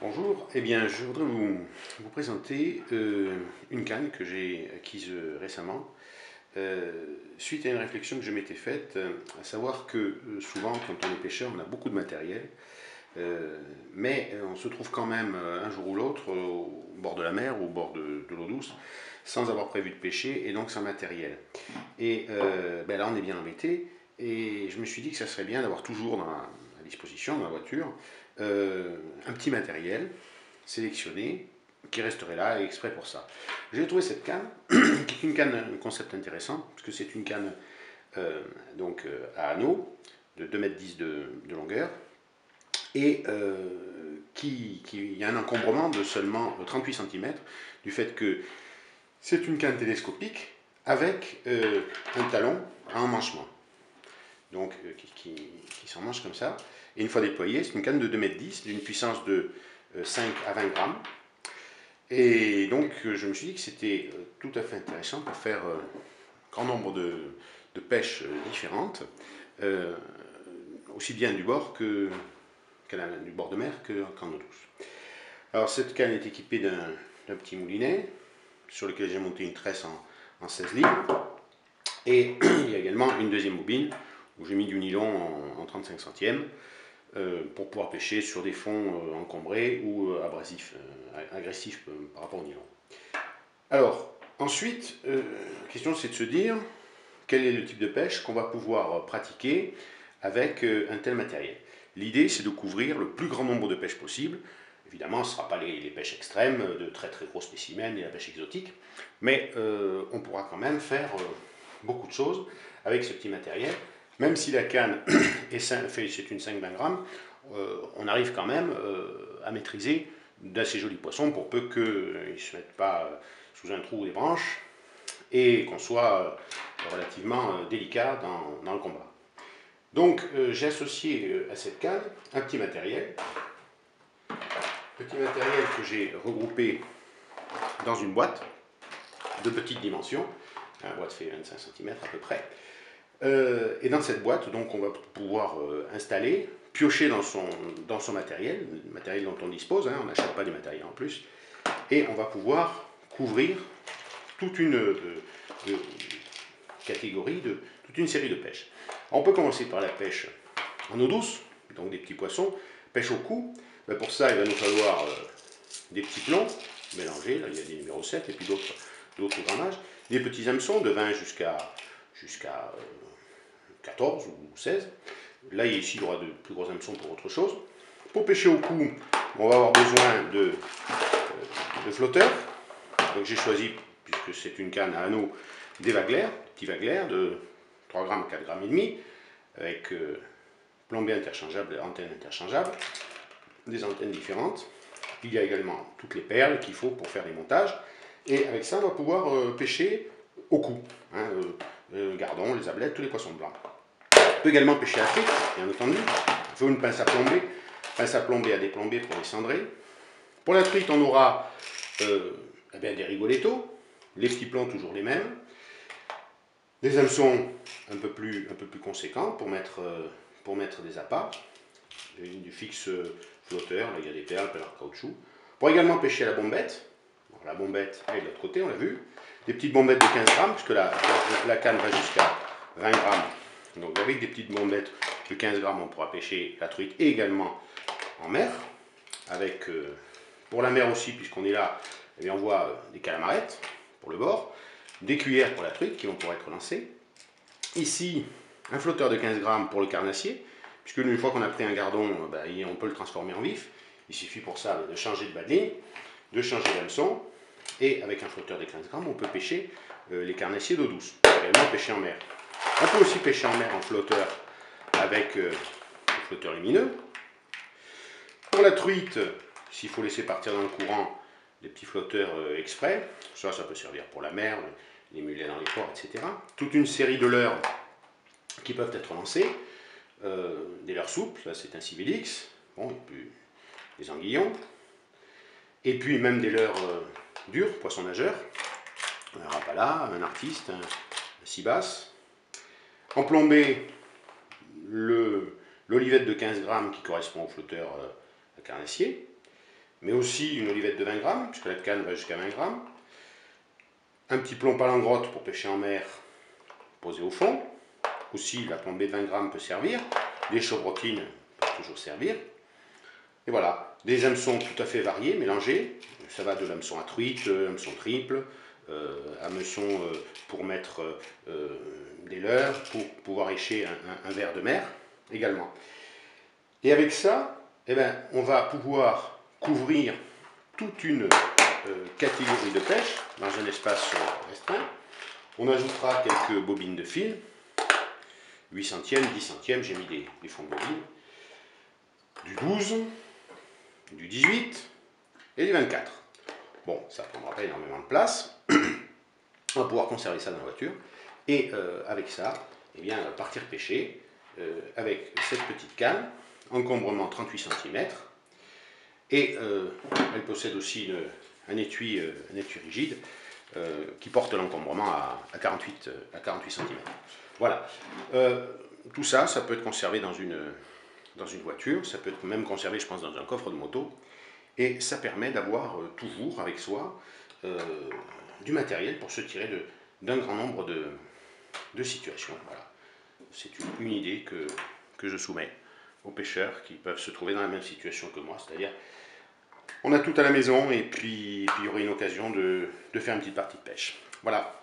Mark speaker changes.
Speaker 1: Bonjour, eh bien je voudrais vous présenter une canne que j'ai acquise récemment suite à une réflexion que je m'étais faite, à savoir que souvent quand on est pêcheur on a beaucoup de matériel, mais on se trouve quand même un jour ou l'autre au bord de la mer ou au bord de l'eau douce sans avoir prévu de pêcher et donc sans matériel. Et là on est bien embêté et je me suis dit que ça serait bien d'avoir toujours à disposition dans ma voiture un petit matériel sélectionné qui resterait là exprès pour ça. J'ai trouvé cette canne, qui est une canne, un concept intéressant, parce que c'est une canne à anneau de 2,10 m de longueur et qui a un encombrement de seulement 38 cm du fait que c'est une canne télescopique avec un talon à emmanchement. Donc qui s'emmanche comme ça. Et une fois déployée, c'est une canne de 2,10 m d'une puissance de 5 à 20 grammes. Et donc je me suis dit que c'était tout à fait intéressant pour faire un grand nombre de pêches différentes, aussi bien du bord du bord de mer qu'en eau douce. Alors cette canne est équipée d'un petit moulinet sur lequel j'ai monté une tresse en 16 livres. Et il y a également une deuxième bobine où j'ai mis du nylon en 35 centièmes pour pouvoir pêcher sur des fonds encombrés ou agressifs par rapport au nylon. Alors, ensuite, la question c'est de se dire quel est le type de pêche qu'on va pouvoir pratiquer avec un tel matériel. L'idée c'est de couvrir le plus grand nombre de pêches possible. Évidemment, ce ne sera pas les pêches extrêmes, de très très gros spécimens et la pêche exotique, mais on pourra quand même faire beaucoup de choses avec ce petit matériel. Même si la canne c'est une 5-20 grammes, on arrive quand même à maîtriser d'assez jolis poissons pour peu qu'ils ne se mettent pas sous un trou ou des branches et qu'on soit relativement délicat dans le combat. Donc j'ai associé à cette canne un petit matériel que j'ai regroupé dans une boîte de petite dimension. La boîte fait 25 cm à peu près. Et dans cette boîte, donc, on va pouvoir installer, piocher dans son matériel, le matériel dont on dispose, on n'achète pas du matériel en plus, et on va pouvoir couvrir toute une catégorie, toute une série de pêches. Alors, on peut commencer par la pêche en eau douce, donc des petits poissons, pêche au cou. Ben pour ça, il va nous falloir des petits plombs mélangés, là il y a des numéros 7 et puis d'autres grammages, des petits hameçons de 20 jusqu'à 14 ou 16. Là, ici, il y aura de plus gros hameçons pour autre chose. Pour pêcher au cou, on va avoir besoin de flotteurs. Donc j'ai choisi, puisque c'est une canne à anneaux, des waglaires, petits waglaires de 3 grammes, 4 grammes et demi, avec plombées interchangeables et antennes interchangeables, des antennes différentes. Il y a également toutes les perles qu'il faut pour faire les montages. Et avec ça, on va pouvoir pêcher au cou. Le gardon, les ablettes, tous les poissons blancs. On peut également pêcher à truite, bien entendu. Il faut une pince à plomber à déplomber pour les cendrer. Pour la truite, on aura des rigolettos, les petits plombs toujours les mêmes, des hameçons un peu plus conséquents pour mettre des appâts, du fixe flotteur, là il y a des perles en caoutchouc. Pour également pêcher à la bombette, alors, la bombette elle est de l'autre côté, on l'a vu, des petites bombettes de 15 grammes, puisque la canne va jusqu'à 20 grammes. Donc avec des petites bombettes de 15 grammes, on pourra pêcher la truite et également en mer. Avec, pour la mer aussi, puisqu'on est là, eh bien, on voit des calamarettes pour le bord, des cuillères pour la truite qui vont pouvoir être lancées. Ici, un flotteur de 15 grammes pour le carnassier, puisque une fois qu'on a pris un gardon, on peut le transformer en vif. Il suffit pour ça de changer de bas de ligne, de changer d'hameçon, et avec un flotteur de 15 grammes, on peut pêcher les carnassiers d'eau douce, également pêcher en mer. On peut aussi pêcher en mer en flotteur avec le flotteur lumineux. Pour la truite, s'il faut laisser partir dans le courant, des petits flotteurs exprès, ça peut servir pour la mer, les mulets dans les ports, etc. Toute une série de leurres qui peuvent être lancés, des leurres souples, là c'est un Civilix, bon, et puis des anguillons, et puis même des leurres durs, poissons nageurs, un rapala, un artiste, un cibasse. En plombée, l'olivette de 15 grammes qui correspond au flotteur à carnassier, mais aussi une olivette de 20 grammes, puisque la canne va jusqu'à 20 grammes. Un petit plomb palangrotte pour pêcher en mer, posé au fond. Aussi, la plombée de 20 grammes peut servir. Des chevrotines peuvent toujours servir. Et voilà, des hameçons tout à fait variés, mélangés. Ça va de l'hameçon à truite, hameçon triple, hameçon pour mettre des leurres, pour pouvoir écher un ver de mer également. Et avec ça, eh ben, on va pouvoir couvrir toute une catégorie de pêche dans un espace restreint. On ajoutera quelques bobines de fil, 8 centièmes, 10 centièmes, j'ai mis des fonds de bobine, du 12, du 18 et du 24. Bon, ça ne prendra pas énormément de place. On va pouvoir conserver ça dans la voiture. Et avec ça, eh bien, partir pêcher avec cette petite canne, encombrement 38 cm. Et elle possède aussi un étui rigide qui porte l'encombrement à 48 cm. Voilà. Tout ça, ça peut être conservé dans une voiture, ça peut être même conservé, je pense, dans un coffre de moto. Et ça permet d'avoir toujours avec soi du matériel pour se tirer d'un grand nombre de situations. Voilà. C'est une idée que je soumets aux pêcheurs qui peuvent se trouver dans la même situation que moi, c'est-à-dire on a tout à la maison et puis il y aurait une occasion de faire une petite partie de pêche. Voilà.